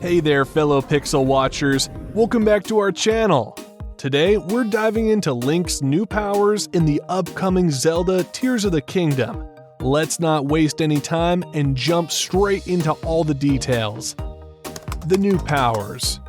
Hey there, fellow Pixel Watchers. Welcome back to our channel. Today, we're diving into Link's new powers in the upcoming Zelda Tears of the Kingdom. Let's not waste any time and jump straight into all the details. The new powers.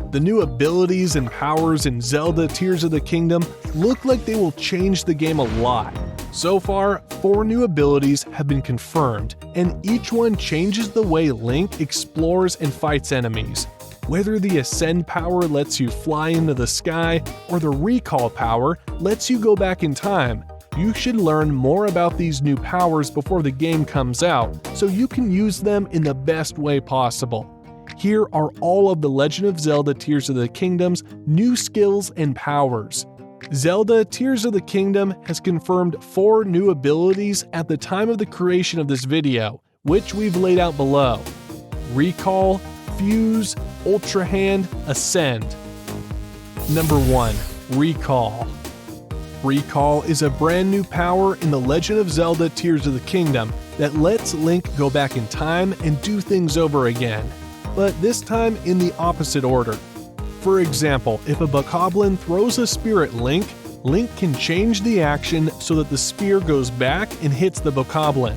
The new abilities and powers in Zelda Tears of the Kingdom look like they will change the game a lot. So far, 4 new abilities have been confirmed, and each one changes the way Link explores and fights enemies. Whether the Ascent power lets you fly into the sky, or the Recall power lets you go back in time, you should learn more about these new powers before the game comes out, so you can use them in the best way possible. Here are all of the Legend of Zelda Tears of the Kingdom's new skills and powers. Zelda Tears of the Kingdom has confirmed 4 new abilities at the time of the creation of this video, which we've laid out below. Recall, Fuse, Ultrahand, Ascent. Number 1. Recall. Recall is a brand new power in The Legend of Zelda Tears of the Kingdom that lets Link go back in time and do things over again, but this time in the opposite order. For example, if a bokoblin throws a spear at Link, Link can change the action so that the spear goes back and hits the bokoblin.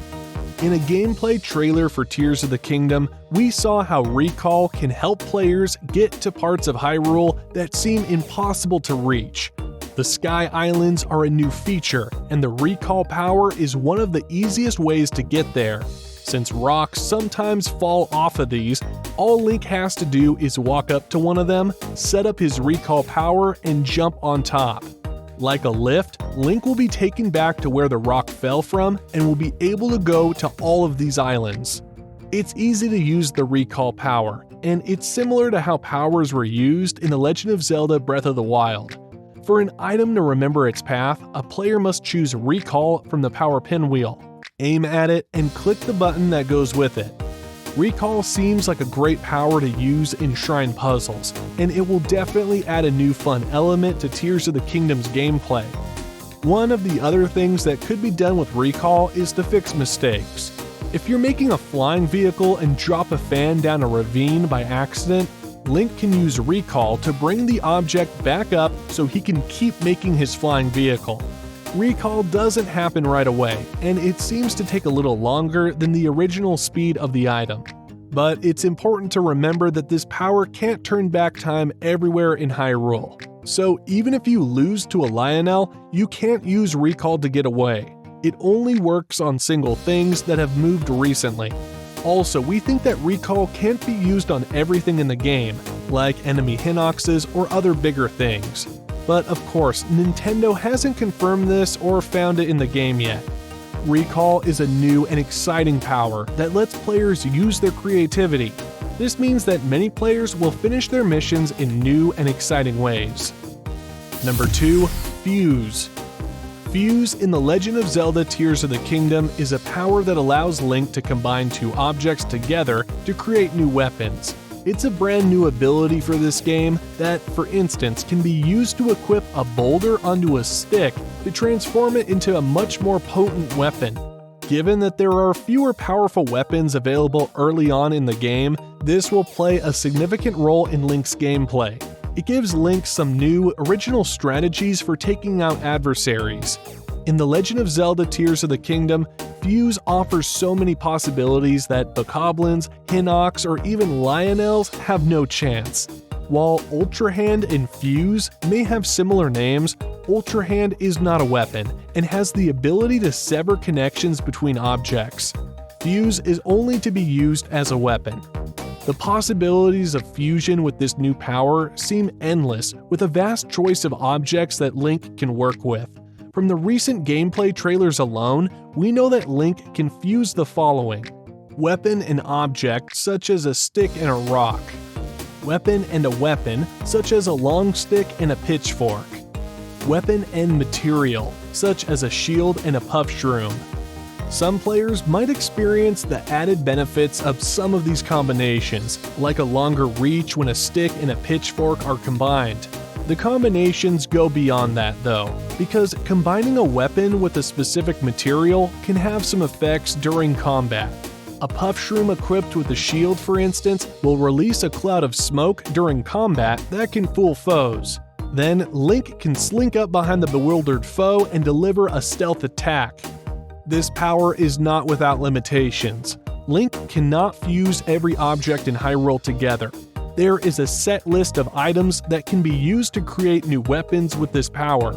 In a gameplay trailer for Tears of the Kingdom, we saw how Recall can help players get to parts of Hyrule that seem impossible to reach. The Sky Islands are a new feature, and the Recall power is one of the easiest ways to get there. Since rocks sometimes fall off of these, all Link has to do is walk up to one of them, set up his Recall power, and jump on top. Like a lift, Link will be taken back to where the rock fell from and will be able to go to all of these islands. It's easy to use the Recall power, and it's similar to how powers were used in The Legend of Zelda Breath of the Wild. For an item to remember its path, a player must choose Recall from the power pinwheel. Aim at it and click the button that goes with it. Recall seems like a great power to use in shrine puzzles, and it will definitely add a new fun element to Tears of the Kingdom's gameplay. One of the other things that could be done with Recall is to fix mistakes. If you're making a flying vehicle and drop a fan down a ravine by accident, Link can use Recall to bring the object back up so he can keep making his flying vehicle. Recall doesn't happen right away, and it seems to take a little longer than the original speed of the item. But it's important to remember that this power can't turn back time everywhere in Hyrule. So even if you lose to a Lionel, you can't use Recall to get away. It only works on single things that have moved recently. Also, we think that Recall can't be used on everything in the game, like enemy Hinoxes or other bigger things. But of course, Nintendo hasn't confirmed this or found it in the game yet. Recall is a new and exciting power that lets players use their creativity. This means that many players will finish their missions in new and exciting ways. Number 2. Fuse. Fuse in The Legend of Zelda Tears of the Kingdom is a power that allows Link to combine 2 objects together to create new weapons. It's a brand new ability for this game that, for instance, can be used to equip a boulder onto a stick to transform it into a much more potent weapon. Given that there are fewer powerful weapons available early on in the game, this will play a significant role in Link's gameplay. It gives Link some new, original strategies for taking out adversaries. In The Legend of Zelda Tears of the Kingdom, Fuse offers so many possibilities that bokoblins, Hinox, or even Lionels have no chance. While Ultrahand and Fuse may have similar names, Ultrahand is not a weapon and has the ability to sever connections between objects. Fuse is only to be used as a weapon. The possibilities of fusion with this new power seem endless, with a vast choice of objects that Link can work with. From the recent gameplay trailers alone, we know that Link can fuse the following: weapon and object, such as a stick and a rock; weapon and a weapon, such as a long stick and a pitchfork; weapon and material, such as a shield and a puff shroom. Some players might experience the added benefits of some of these combinations, like a longer reach when a stick and a pitchfork are combined. The combinations go beyond that though, because combining a weapon with a specific material can have some effects during combat. A puff shroom equipped with a shield, for instance, will release a cloud of smoke during combat that can fool foes. Then, Link can slink up behind the bewildered foe and deliver a stealth attack. This power is not without limitations. Link cannot fuse every object in Hyrule together. There is a set list of items that can be used to create new weapons with this power.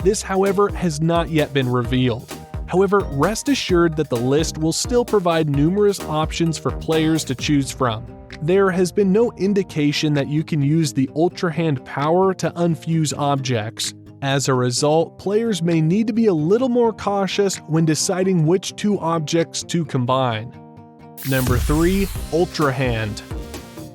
This, however, has not yet been revealed. However, rest assured that the list will still provide numerous options for players to choose from. There has been no indication that you can use the Ultrahand power to unfuse objects. As a result, players may need to be a little more cautious when deciding which two objects to combine. Number 3. Ultrahand.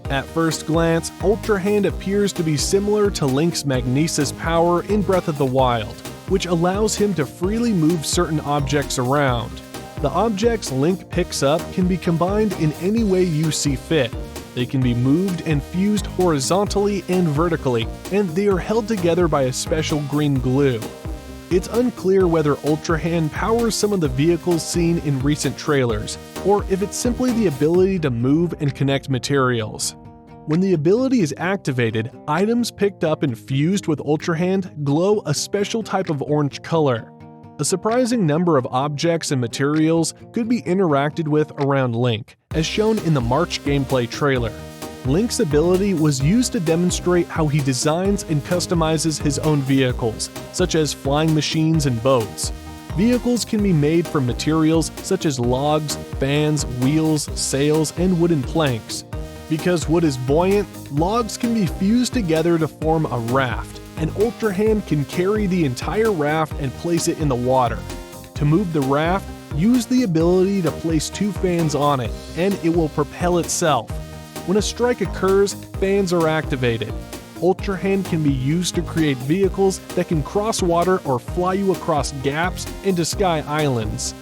At first glance, Ultrahand appears to be similar to Link's Magnesis power in Breath of the Wild, which allows him to freely move certain objects around. The objects Link picks up can be combined in any way you see fit. They can be moved and fused horizontally and vertically, and they are held together by a special green glue. It's unclear whether Ultrahand powers some of the vehicles seen in recent trailers, or if it's simply the ability to move and connect materials. When the ability is activated, items picked up and fused with Ultrahand glow a special type of orange color. A surprising number of objects and materials could be interacted with around Link, as shown in the March gameplay trailer. Link's ability was used to demonstrate how he designs and customizes his own vehicles, such as flying machines and boats. Vehicles can be made from materials such as logs, fans, wheels, sails, and wooden planks. Because wood is buoyant, logs can be fused together to form a raft, and Ultrahand can carry the entire raft and place it in the water. To move the raft, use the ability to place 2 fans on it, and it will propel itself. When a strike occurs, fans are activated. Ultrahand can be used to create vehicles that can cross water or fly you across gaps into sky islands.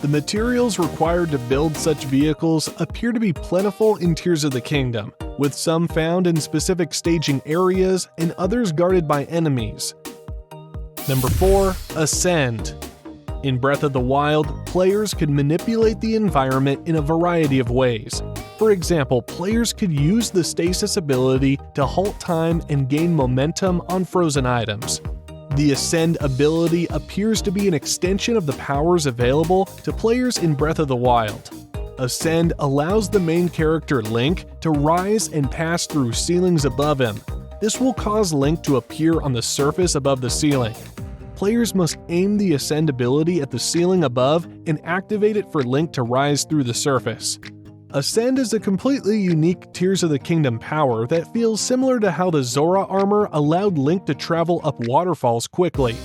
The materials required to build such vehicles appear to be plentiful in Tears of the Kingdom, with some found in specific staging areas and others guarded by enemies. Number 4. Ascent. In Breath of the Wild, players could manipulate the environment in a variety of ways. For example, players could use the stasis ability to halt time and gain momentum on frozen items. The Ascend ability appears to be an extension of the powers available to players in Breath of the Wild. Ascend allows the main character Link to rise and pass through ceilings above him. This will cause Link to appear on the surface above the ceiling. Players must aim the Ascend ability at the ceiling above and activate it for Link to rise through the surface. Ascend is a completely unique Tears of the Kingdom power that feels similar to how the Zora armor allowed Link to travel up waterfalls quickly.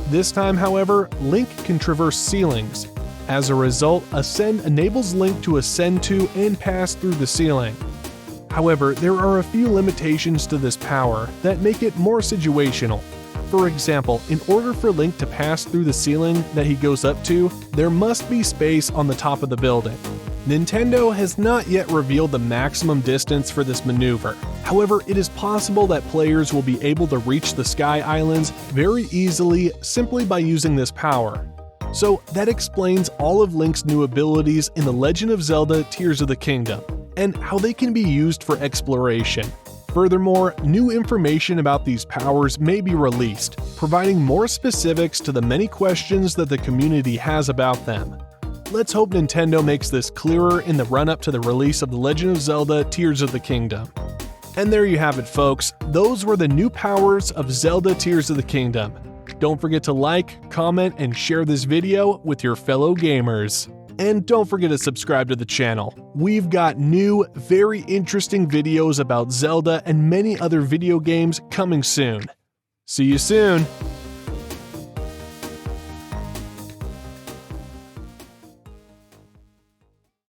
This time, however, Link can traverse ceilings. As a result, Ascend enables Link to ascend to and pass through the ceiling. However, there are a few limitations to this power that make it more situational. For example, in order for Link to pass through the ceiling that he goes up to, there must be space on the top of the building. Nintendo has not yet revealed the maximum distance for this maneuver. However, it is possible that players will be able to reach the Sky Islands very easily simply by using this power. So that explains all of Link's new abilities in The Legend of Zelda Tears of the Kingdom, and how they can be used for exploration. Furthermore, new information about these powers may be released, providing more specifics to the many questions that the community has about them. Let's hope Nintendo makes this clearer in the run-up to the release of The Legend of Zelda Tears of the Kingdom. And there you have it, folks. Those were the new powers of Zelda Tears of the Kingdom. Don't forget to like, comment, and share this video with your fellow gamers. And don't forget to subscribe to the channel. We've got new, very interesting videos about Zelda and many other video games coming soon. See you soon!